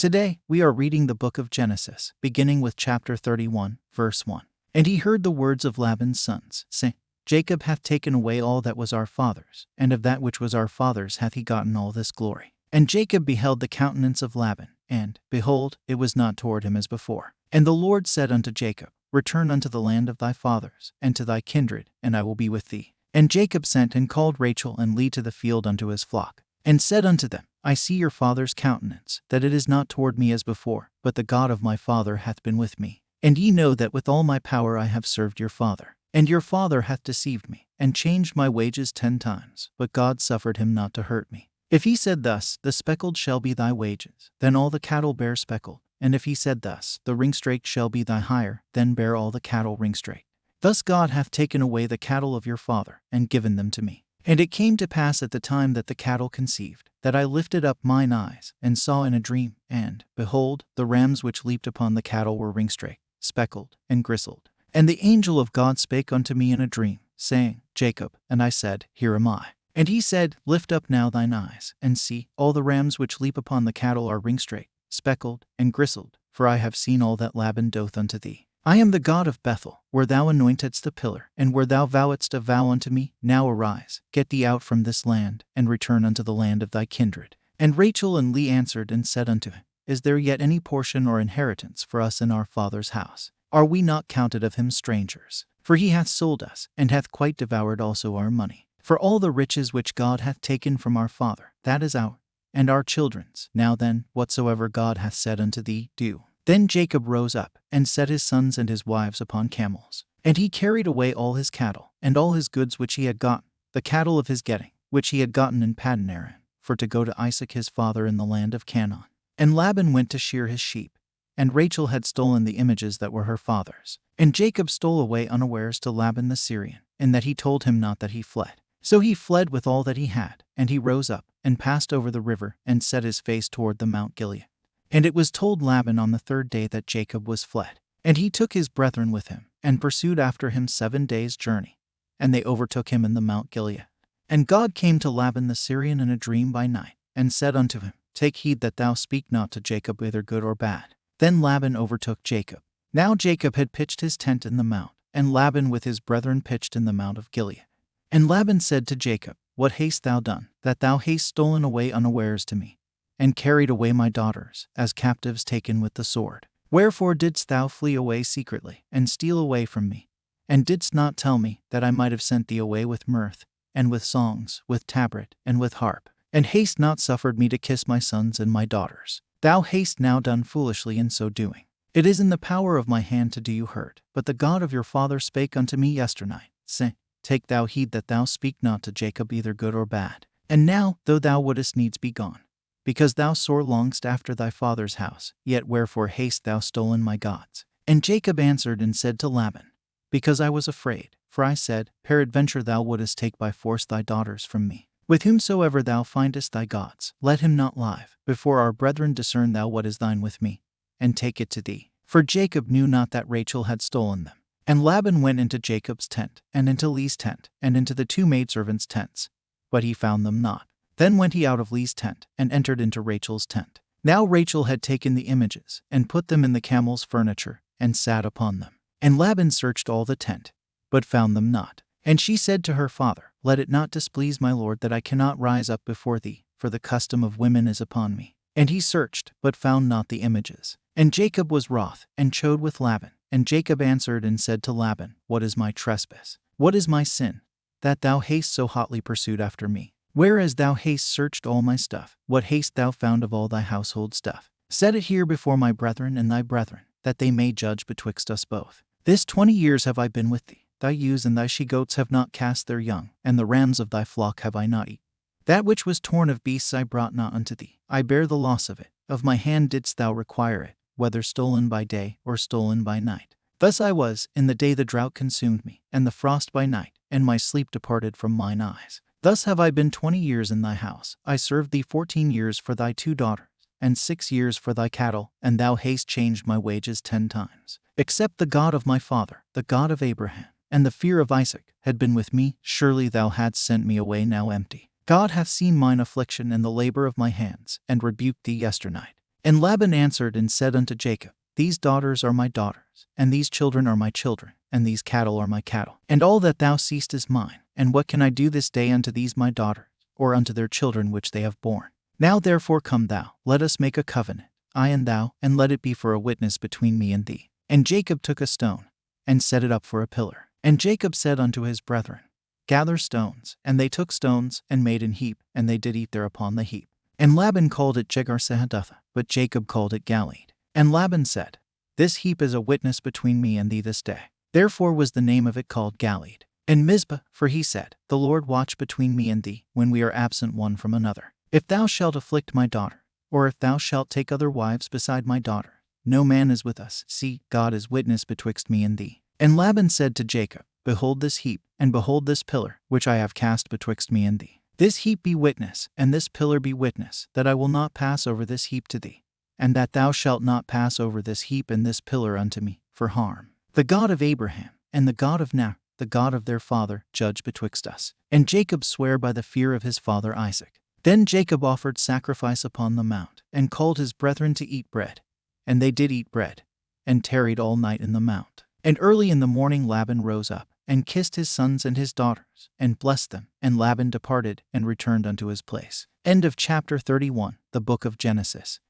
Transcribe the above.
Today, we are reading the book of Genesis, beginning with chapter 31, verse 1. And he heard the words of Laban's sons, saying, Jacob hath taken away all that was our father's, and of that which was our father's hath he gotten all this glory. And Jacob beheld the countenance of Laban, and, behold, it was not toward him as before. And the Lord said unto Jacob, Return unto the land of thy fathers, and to thy kindred, and I will be with thee. And Jacob sent and called Rachel and Leah to the field unto his flock, and said unto them, I see your father's countenance, that it is not toward me as before, but the God of my father hath been with me. And ye know that with all my power I have served your father. And your father hath deceived me, and changed my wages 10 times, but God suffered him not to hurt me. If he said thus, The speckled shall be thy wages, then all the cattle bear speckled. And if he said thus, The ringstraked shall be thy hire, then bear all the cattle ringstraked. Thus God hath taken away the cattle of your father, and given them to me. And it came to pass at the time that the cattle conceived, that I lifted up mine eyes, and saw in a dream, and, behold, the rams which leaped upon the cattle were ringstraked, speckled, and gristled. And the angel of God spake unto me in a dream, saying, Jacob. And I said, Here am I. And he said, Lift up now thine eyes, and see, all the rams which leap upon the cattle are ringstraked, speckled, and gristled, for I have seen all that Laban doth unto thee. I am the God of Bethel, where thou anointedst the pillar, and where thou vowedst a vow unto me. Now arise, get thee out from this land, and return unto the land of thy kindred. And Rachel and Leah answered and said unto him, Is there yet any portion or inheritance for us in our father's house? Are we not counted of him strangers? For he hath sold us, and hath quite devoured also our money. For all the riches which God hath taken from our father, that is ours, and our children's. Now then, whatsoever God hath said unto thee, do. Then Jacob rose up, and set his sons and his wives upon camels. And he carried away all his cattle, and all his goods which he had gotten, the cattle of his getting, which he had gotten in Paddan Aram, for to go to Isaac his father in the land of Canaan. And Laban went to shear his sheep, and Rachel had stolen the images that were her father's. And Jacob stole away unawares to Laban the Syrian, in that he told him not that he fled. So he fled with all that he had, and he rose up, and passed over the river, and set his face toward the Mount Gilead. And it was told Laban on the 3rd day that Jacob was fled. And he took his brethren with him, and pursued after him 7 days' journey. And they overtook him in the Mount Gilead. And God came to Laban the Syrian in a dream by night, and said unto him, Take heed that thou speak not to Jacob either good or bad. Then Laban overtook Jacob. Now Jacob had pitched his tent in the mount, and Laban with his brethren pitched in the Mount of Gilead. And Laban said to Jacob, What hast thou done, that thou hast stolen away unawares to me, and carried away my daughters, as captives taken with the sword? Wherefore didst thou flee away secretly, and steal away from me? And didst not tell me, that I might have sent thee away with mirth, and with songs, with tabret, and with harp? And hast not suffered me to kiss my sons and my daughters? Thou hast now done foolishly in so doing. It is in the power of my hand to do you hurt. But the God of your father spake unto me yesternight, saying, Take thou heed that thou speak not to Jacob either good or bad. And now, though thou wouldest needs be gone, because thou sore longest after thy father's house, yet wherefore hast thou stolen my gods? And Jacob answered and said to Laban, Because I was afraid, for I said, Peradventure thou wouldest take by force thy daughters from me. With whomsoever thou findest thy gods, let him not live. Before our brethren discern thou what is thine with me, and take it to thee. For Jacob knew not that Rachel had stolen them. And Laban went into Jacob's tent, and into Leah's tent, and into the 2 maidservants' tents, but he found them not. Then went he out of Leah's tent, and entered into Rachel's tent. Now Rachel had taken the images, and put them in the camel's furniture, and sat upon them. And Laban searched all the tent, but found them not. And she said to her father, Let it not displease my lord that I cannot rise up before thee, for the custom of women is upon me. And he searched, but found not the images. And Jacob was wroth, and chode with Laban. And Jacob answered and said to Laban, What is my trespass? What is my sin, that thou hast so hotly pursued after me? Whereas thou hast searched all my stuff, what hast thou found of all thy household stuff? Set it here before my brethren and thy brethren, that they may judge betwixt us both. This 20 years have I been with thee. Thy ewes and thy she-goats have not cast their young, and the rams of thy flock have I not eaten. That which was torn of beasts I brought not unto thee. I bear the loss of it. Of my hand didst thou require it, whether stolen by day or stolen by night. Thus I was, in the day the drought consumed me, and the frost by night, and my sleep departed from mine eyes. Thus have I been 20 years in thy house. I served thee 14 years for thy 2 daughters, and 6 years for thy cattle, and thou hast changed my wages 10 times. Except the God of my father, the God of Abraham, and the fear of Isaac, had been with me, surely thou hadst sent me away now empty. God hath seen mine affliction and the labor of my hands, and rebuked thee yesternight. And Laban answered and said unto Jacob, These daughters are my daughters, and these children are my children, and these cattle are my cattle. And all that thou seest is mine. And what can I do this day unto these my daughters, or unto their children which they have borne? Now therefore come thou, let us make a covenant, I and thou, and let it be for a witness between me and thee. And Jacob took a stone, and set it up for a pillar. And Jacob said unto his brethren, Gather stones. And they took stones, and made an heap, and they did eat thereupon the heap. And Laban called it Jegar-sahadutha, but Jacob called it Galeed. And Laban said, This heap is a witness between me and thee this day. Therefore was the name of it called Galeed. And Mizpah, for he said, The Lord watch between me and thee, when we are absent one from another. If thou shalt afflict my daughter, or if thou shalt take other wives beside my daughter, no man is with us. See, God is witness betwixt me and thee. And Laban said to Jacob, Behold this heap, and behold this pillar, which I have cast betwixt me and thee. This heap be witness, and this pillar be witness, that I will not pass over this heap to thee, and that thou shalt not pass over this heap and this pillar unto me, for harm. The God of Abraham, and the God of Nahor, the God of their father, judge betwixt us. And Jacob sware by the fear of his father Isaac. Then Jacob offered sacrifice upon the mount, and called his brethren to eat bread. And they did eat bread, and tarried all night in the mount. And early in the morning Laban rose up, and kissed his sons and his daughters, and blessed them. And Laban departed, and returned unto his place. End of chapter 31, the book of Genesis.